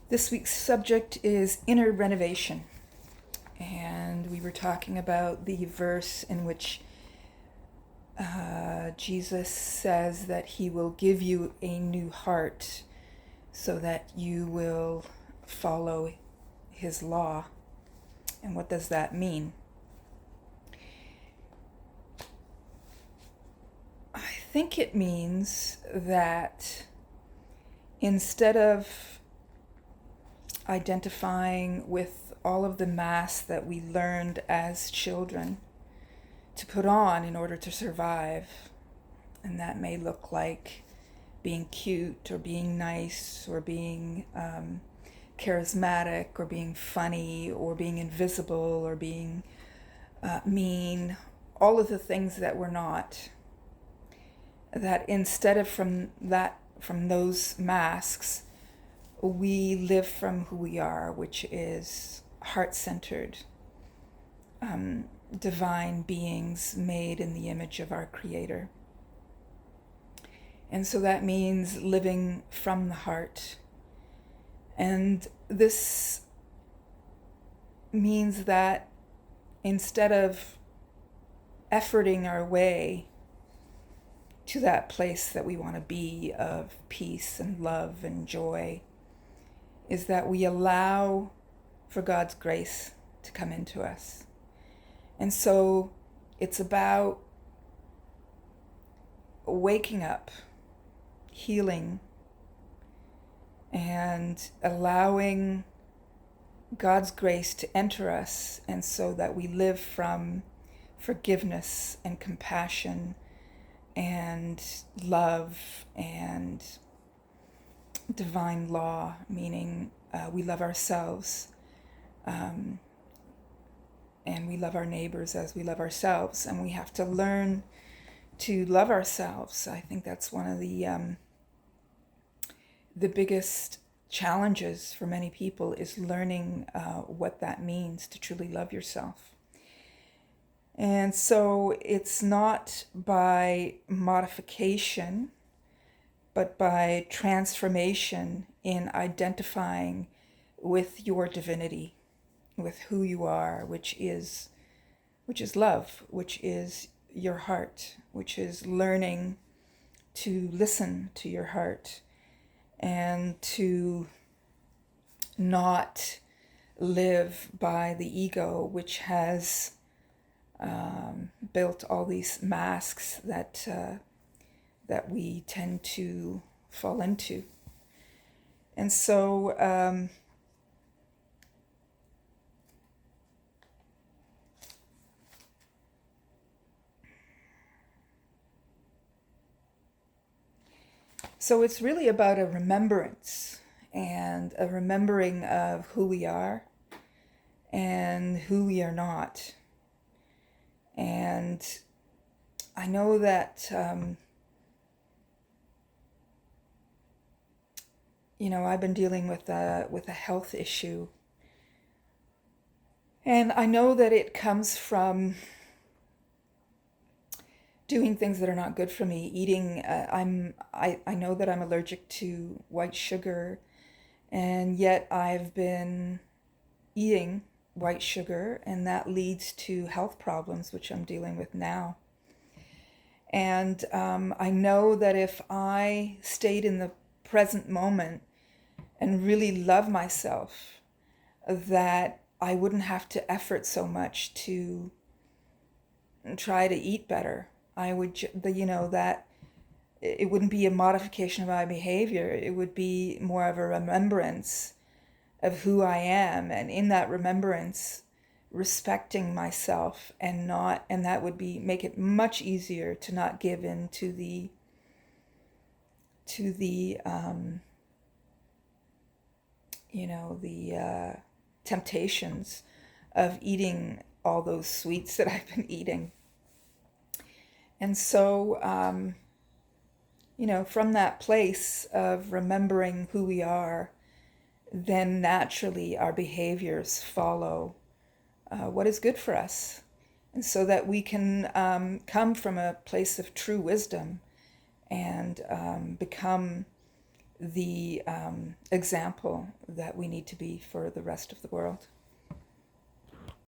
This week's subject is inner renovation. And we were talking about the verse in which Jesus says that he will give you a new heart so that you will follow his law. And what does that mean? I think it means that instead of identifying with all of the masks that we learned as children to put on in order to survive, and that may look like being cute or being nice or being charismatic or being funny or being invisible or being mean, all of the things that we're not, that instead of from those masks, we live from who we are, which is heart-centered, divine beings made in the image of our Creator. And so that means living from the heart. And this means that instead of efforting our way to that place that we want to be of peace and love and joy, is that we allow for God's grace to come into us. And so it's about waking up, healing, and allowing God's grace to enter us, and so that we live from forgiveness and compassion and love and divine law, meaning we love ourselves, and we love our neighbors as we love ourselves, and we have to learn to love ourselves. I think that's one of the biggest challenges for many people, is learning what that means to truly love yourself. And so it's not by modification, but by transformation in identifying with your divinity, with who you are, which is love, which is your heart, which is learning to listen to your heart and to not live by the ego, which has built all these masks that we tend to fall into. And so it's really about a remembrance, and a remembering of who we are and who we are not. And I know that I've been dealing with a health issue, and I know that it comes from doing things that are not good for me. Eating, I know that I'm allergic to white sugar, and yet I've been eating white sugar, and that leads to health problems, which I'm dealing with now. And I know that if I stayed in the present moment and really love myself, that I wouldn't have to effort so much to try to eat better. I would, that it wouldn't be a modification of my behavior. It would be more of a remembrance of who I am, and in that remembrance, respecting myself, and that would make it much easier to not give in to the temptations of eating all those sweets that I've been eating. And so, from that place of remembering who we are, then naturally our behaviors follow what is good for us. And so that we can come from a place of true wisdom and become the example that we need to be for the rest of the world.